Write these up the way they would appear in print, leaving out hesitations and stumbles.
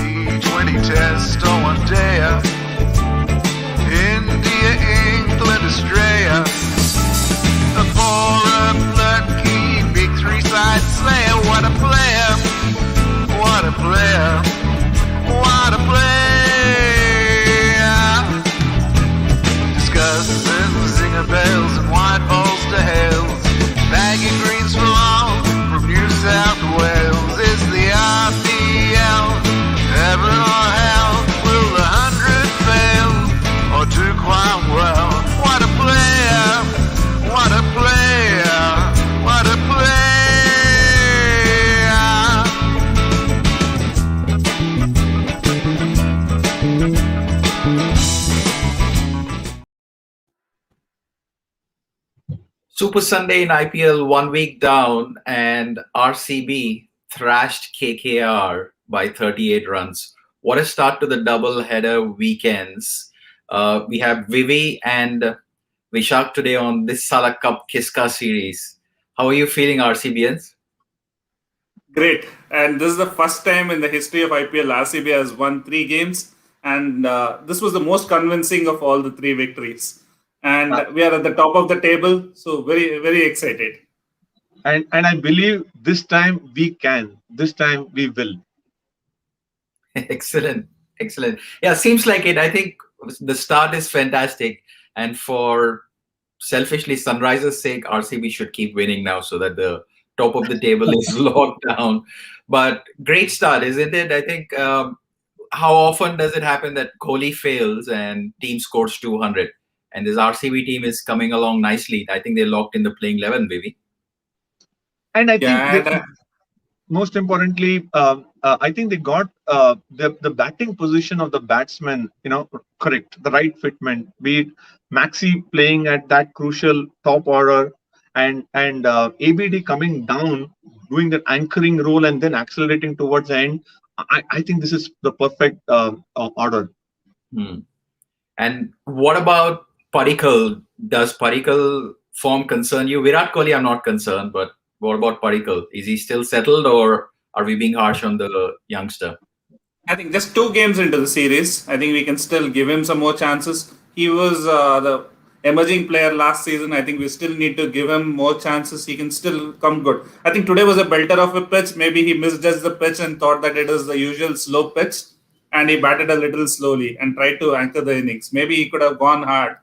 T20 test on one day. India, England, Australia. The four-up lucky big three-side slayer. What a player! What a player! What a player! Discussing zinger bells and white balls to hells. Baggy greens for all from New South Wales. Is the IPL heaven or hell? Will the 100 fail or do quite well? What a player! What a player! What a player! Super Sunday in IPL, 1 week down, and RCB thrashed KKR by 38 runs. What a start to the double-header weekends. We have Vivi and Vishak today on this Sala Cup Kiska series. How are you feeling, RCBians? Great. And this is the first time in the history of IPL RCB has won 3 games. And this was the most convincing of all the 3 victories. And we are at the top of the table. So very, very excited. And I believe this time we can. This time we will. Excellent. Excellent. Yeah, seems like it. I think the start is fantastic. And for selfishly Sunrisers' sake, RCB should keep winning now so that the top of the table is locked down. But great start, isn't it? I think how often does it happen that Kohli fails and team scores 200? And this RCB team is coming along nicely. I think they're locked in the playing 11, Vivi. And I think most importantly, I think they got the batting position of the batsmen, correct, the right fitment. Be it Maxi playing at that crucial top order, and ABD coming down, doing that anchoring role, and then accelerating towards the end. I think this is the perfect order. And what about Padikkal? Does Padikkal form concern you? Virat Kohli, I'm not concerned, but what about Padikkal? Is he still settled, or are we being harsh on the youngster? I think just 2 games into the series, I think we can still give him some more chances. He was the emerging player last season. I think we still need to give him more chances. He can still come good. I think today was a belter of a pitch. Maybe he misjudged the pitch and thought that it is the usual slow pitch, and he batted a little slowly and tried to anchor the innings. Maybe he could have gone hard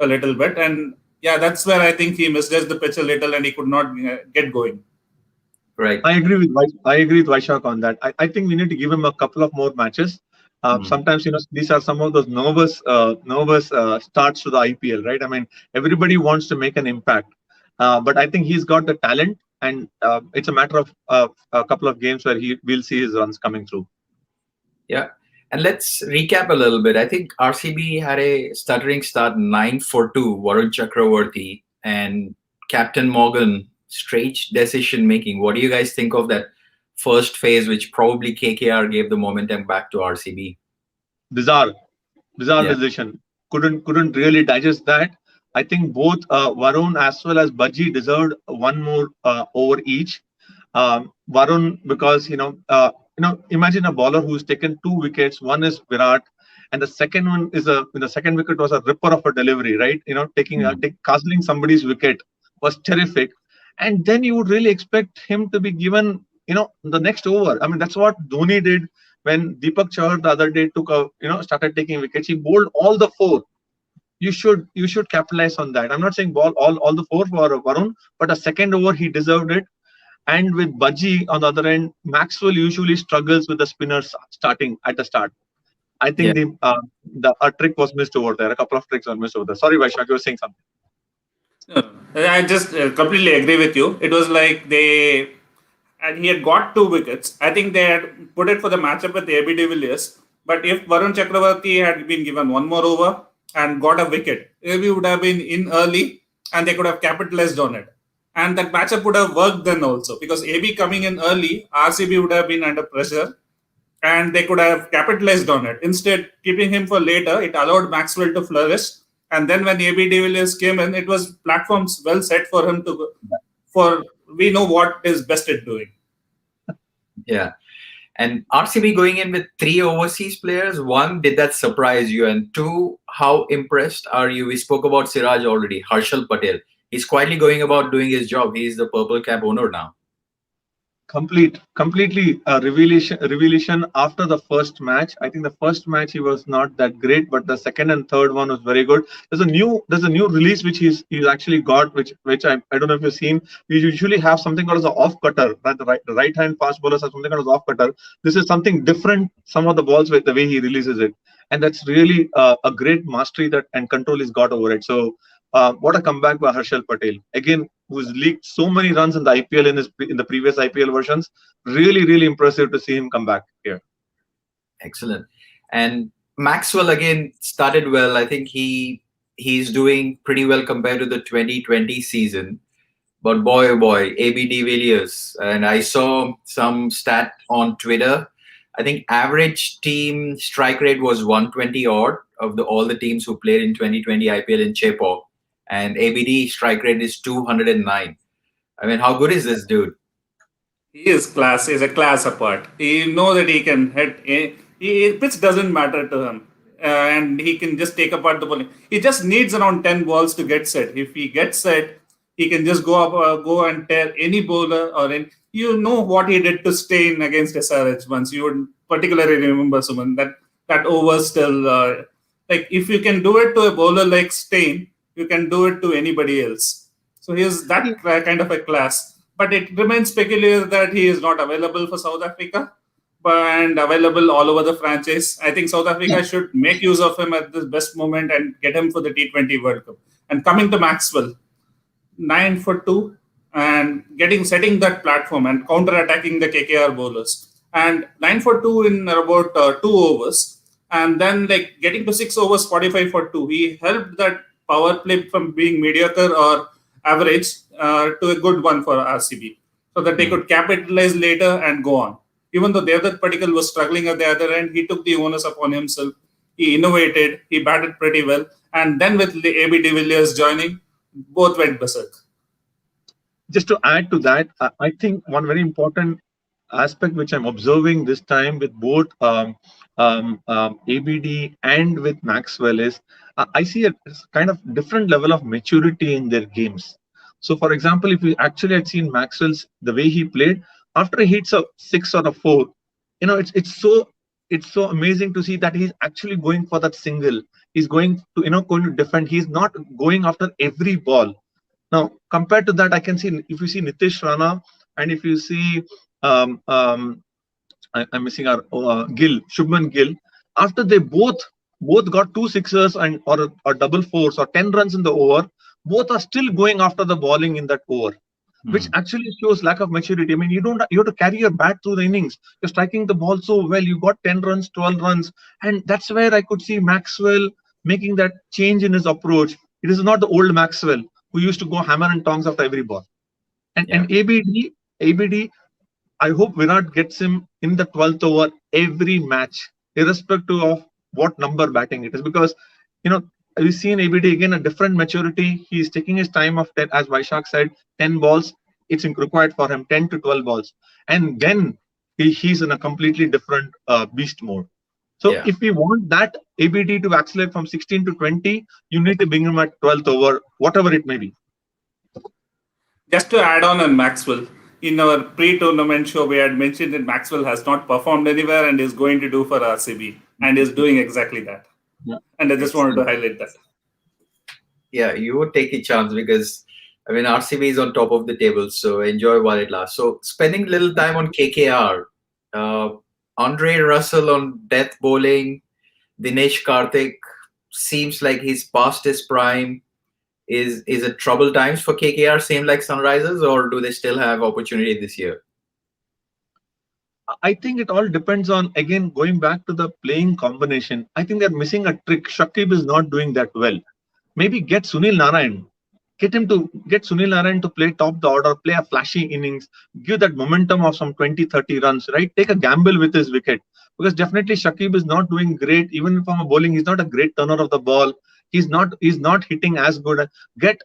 a little bit, and yeah, that's where I think he misjudged the pitch a little and he could not get going. Right. I agree with Vaishak on that. I think we need to give him a couple of more matches. Sometimes these are some of those nervous starts to the IPL, right? I mean, everybody wants to make an impact, but I think he's got the talent, and it's a matter of a couple of games where we'll see his runs coming through. Yeah. And let's recap a little bit. I think RCB had a stuttering start, 9 for 2, Varun Chakravarti and Captain Morgan, strange decision making. What do you guys think of that first phase, which probably KKR gave the momentum back to RCB? Bizarre decision. Couldn't really digest that. I think both Varun as well as Bajji deserved one more over each. Varun, because imagine a bowler who's taken 2 wickets. One is Virat, and the second one is the second wicket was a ripper of a delivery, right? Castling somebody's wicket was terrific, and then you would really expect him to be given, the next over. I mean, that's what Dhoni did when Deepak Chahar the other day started taking wickets. He bowled all the 4. You should capitalize on that. I'm not saying ball all the 4 for Varun, but a second over he deserved it. And with Bajji on the other end, Maxwell usually struggles with the spinners starting at the start. I think a trick was missed over there. A couple of tricks were missed over there. Sorry, Vaishak, you were saying something. I just completely agree with you. It was like he had got 2 wickets. I think they had put it for the matchup with AB de Villiers. But if Varun Chakravarti had been given one more over and got a wicket, AB would have been in early and they could have capitalized on it. And that matchup would have worked then also, because AB coming in early, RCB would have been under pressure and they could have capitalized on it. Instead, keeping him for later, it allowed Maxwell to flourish. And then when AB de Villiers came in, it was platforms well set for him we know what is best at doing. Yeah. And RCB going in with 3 overseas players. One, did that surprise you? And two, how impressed are you? We spoke about Siraj already. Harshal Patel. He's quietly going about doing his job. He's the purple cap owner now. Completely revelation after the first match. I think the first match he was not that great, but the second and third one was very good. There's a new release which he's actually got, which I don't know if you've seen. We usually have something called as an off cutter, that the right hand fast bowlers have something called as off cutter. This is something different, some of the balls with the way he releases it, and that's really a great mastery that and control he's got over it. So what a comeback by Harshal Patel again, who's leaked so many runs in the IPL in the previous IPL versions. Really impressive to see him come back here. Excellent. And Maxwell again started well. I think he's doing pretty well compared to the 2020 season. But boy, oh boy, AB de Villiers. And I saw some stat on Twitter. I think average team strike rate was 120 odd of all the teams who played in 2020 IPL in Chepauk. And ABD strike rate is 209. I mean, how good is this dude? He is class. He's a class apart. He know that he can hit. Pitch doesn't matter to him, and he can just take apart the bowling. He just needs around 10 balls to get set. If he gets set, he can just go up, go and tear any bowler or any. You know what he did to Stein against SRH once. You would particularly remember, Suman, that over still. Like if you can do it to a bowler like Stein, you can do it to anybody else. So he is that kind of a class. But it remains peculiar that he is not available for South Africa, and available all over the franchise. I think South Africa should make use of him at this best moment and get him for the T20 World Cup. And coming to Maxwell, 9 for 2, and setting that platform and counter-attacking the KKR bowlers. And 9 for 2 in about 2 overs. And then like getting to 6 overs, 45 for 2. He helped that power play from being mediocre or average to a good one for RCB, so that they could capitalize later and go on. Even though Devdutt Padikkal was struggling at the other end, he took the onus upon himself. He innovated, he batted pretty well, and then with AB de Villiers joining, both went berserk. Just to add to that, I think one very important aspect which I'm observing this time with both ABD and with Maxwell is I see a kind of different level of maturity in their games. So, for example, if you actually had seen Maxwell's the way he played after he hits a 6 or a 4, it's so amazing to see that he's actually going for that single. He's going to defend. He's not going after every ball. Now, compared to that, I can see if you see Nitish Rana and if you see I'm missing our Shubman Gill. After they both got 2 sixers or double fours or 10 runs in the over, both are still going after the bowling in that over, which actually shows lack of maturity. I mean, you have to carry your bat through the innings. You're striking the ball so well. You got 10 runs, 12 runs, and that's where I could see Maxwell making that change in his approach. It is not the old Maxwell who used to go hammer and tongs after every ball. And ABD. I hope Virat gets him in the 12th over every match, irrespective of what number batting it is. Because, we've seen ABD again a different maturity. He's taking his time of 10, as Vaishak said, 10 balls. It's required for him, 10 to 12 balls. And then he's in a completely different beast mode. So if we want that ABD to accelerate from 16 to 20, you need to bring him at 12th over, whatever it may be. Just to add on Maxwell, in our pre-tournament show, we had mentioned that Maxwell has not performed anywhere and is going to do for RCB and is doing exactly that. Yeah. And I just wanted to highlight that. Yeah, you would take a chance because, RCB is on top of the table, so enjoy while it lasts. So spending a little time on KKR, Andre Russell on death bowling, Dinesh Karthik seems like he's past his prime. Is it trouble times for KKR, same like Sunrisers, or do they still have opportunity this year? I think it all depends on, again, going back to the playing combination. I think they're missing a trick. Shakib is not doing that well. Maybe get Sunil Narayan. Get Sunil Narayan to play top the order, play a flashy innings, give that momentum of some 20, 30 runs, right? Take a gamble with his wicket. Because definitely Shakib is not doing great. Even from a bowling, he's not a great turner of the ball. He's not hitting as good. Sorry,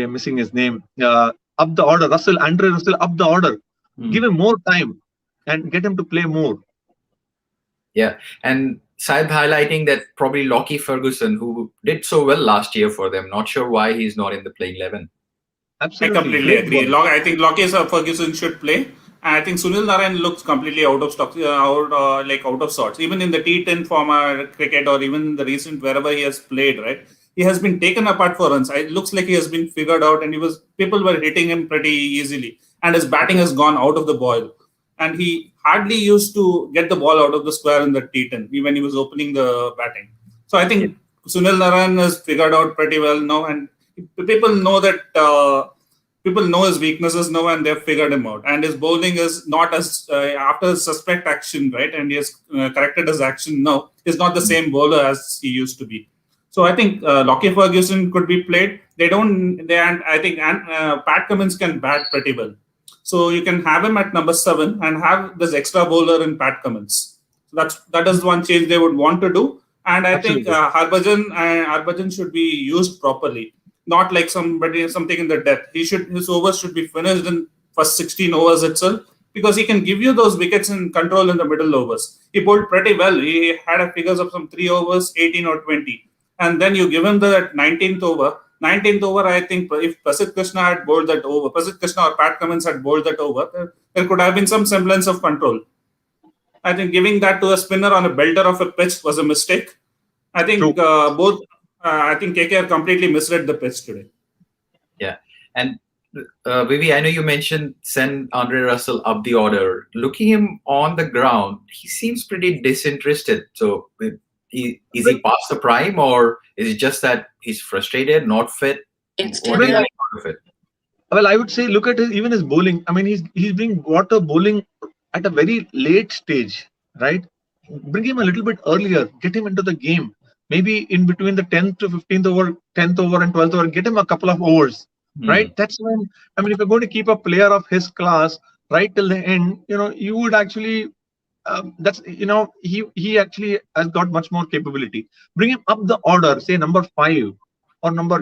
I'm missing his name. up the order. Andre Russell up the order. Hmm. Give him more time and get him to play more. Yeah, and Saib highlighting that probably Lockie Ferguson, who did so well last year for them, not sure why he's not in the playing 11. I Absolutely. completely Great agree. ball. I think Lokesh Ferguson should play. And I think Sunil Narayan looks completely out of stock, out of sorts. Even in the T10 format cricket, or even in the recent wherever he has played, right? He has been taken apart for runs. It looks like he has been figured out, and people were hitting him pretty easily, and his batting has gone out of the ball. And he hardly used to get the ball out of the square in the T10 when he was opening the batting. So I think Sunil Narayan has figured out pretty well now, and people know that. People know his weaknesses now, and they've figured him out. And his bowling is not as after his suspect action, right? And he has corrected his action now. He's not the same bowler as he used to be. So I think Lockie Ferguson could be played. I think Pat Cummins can bat pretty well. So you can have him at number 7 and have this extra bowler in Pat Cummins. So that is one change they would want to do. And I think Harbhajan should be used properly. Not like something in the depth. His overs should be finished in first 16 overs itself, because he can give you those wickets in control in the middle overs. He bowled pretty well. He had a figures of some 3 overs, 18 or 20. And then you give him the 19th over. 19th over, I think if Prasidh Krishna had bowled that over, Prasidh Krishna or Pat Cummins had bowled that over, there could have been some semblance of control. I think giving that to a spinner on a belter of a pitch was a mistake. I think I think KKR completely misread the pitch today. Yeah. And Vivi, I know you mentioned send Andre Russell up the order. Looking him on the ground, he seems pretty disinterested. So is he past the prime, or is it just that he's frustrated, not fit? What do you think of it? Well, I would say look at even his bowling. I mean, he's being brought up bowling at a very late stage, right? Bring him a little bit earlier. Get him into the game. Maybe in between the 10th to 15th over, 10th over and 12th over, get him a couple of overs, right? That's when, I mean, if you're going to keep a player of his class right till the end, you would actually, he actually has got much more capability. Bring him up the order, say number 5 or number,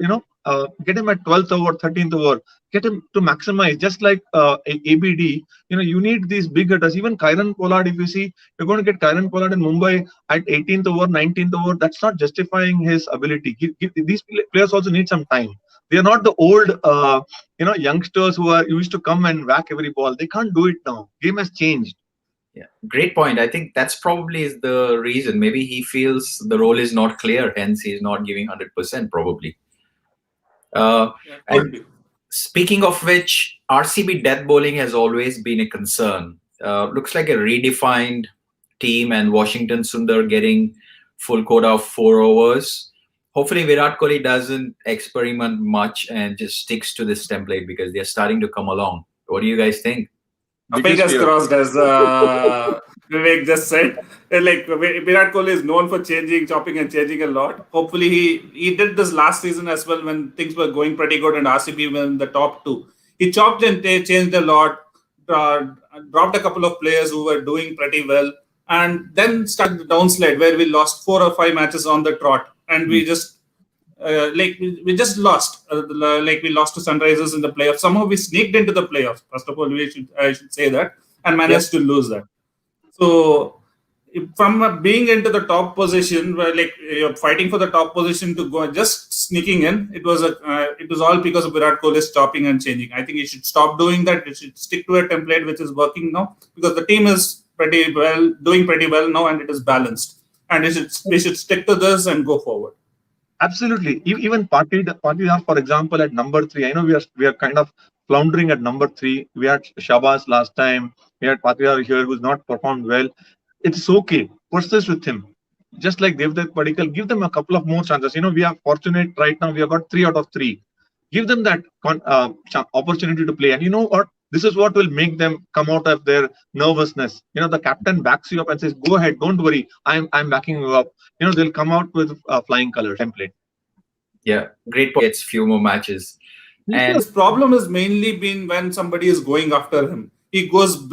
get him at 12th over, 13th over, get him to maximize, just like ABD. You need these big hitters. Even Kieron Pollard, if you see, you're going to get Kieron Pollard in Mumbai at 18th over, 19th over. That's not justifying his ability. These players also need some time. They are not the old, youngsters who used to come and whack every ball. They can't do it now. Game has changed. Yeah, great point. I think that's probably is the reason. Maybe he feels the role is not clear, hence he's not giving 100% probably. And speaking of which, RCB death bowling has always been a concern. Looks like a redefined team, and Washington Sundar getting full quota of 4 overs. Hopefully Virat Kohli doesn't experiment much and just sticks to this template, because they're starting to come along. What do you guys think? Fingers crossed, as Vivek just said. Like Virat Kohli is known for chopping and changing a lot. Hopefully he did this last season as well, when things were going pretty good and RCB were in the top 2. He chopped and changed a lot, dropped a couple of players who were doing pretty well, and then started the downslide where we lost 4 or 5 matches on the trot, and we just we just lost. We lost to Sunrisers in the playoffs. Somehow we sneaked into the playoffs. First of all, I should say that, and managed to lose that. So from being into the top position, where you're fighting for the top position to go just sneaking in, it was all because of Virat Kohli's chopping and changing. I think he should stop doing that. He should stick to a template which is working now, because the team is doing pretty well now, and it is balanced. And we should stick to this and go forward. Absolutely. Even Patidar, for example, at number 3. I know we are kind of floundering at number 3. We had Shabazz last time. We had Patidar here, who's not performed well. It's okay. Persist with him. Just like Devdutt Padikkal, give them a couple of more chances. We are fortunate right now. We have got 3 out of 3. Give them that opportunity to play. And you know what? This is what will make them come out of their nervousness. The captain backs you up and says, "Go ahead, don't worry. I'm backing you up." They'll come out with flying colors template. Yeah, great point. Gets few more matches. And his problem has mainly been when somebody is going after him. He goes blind.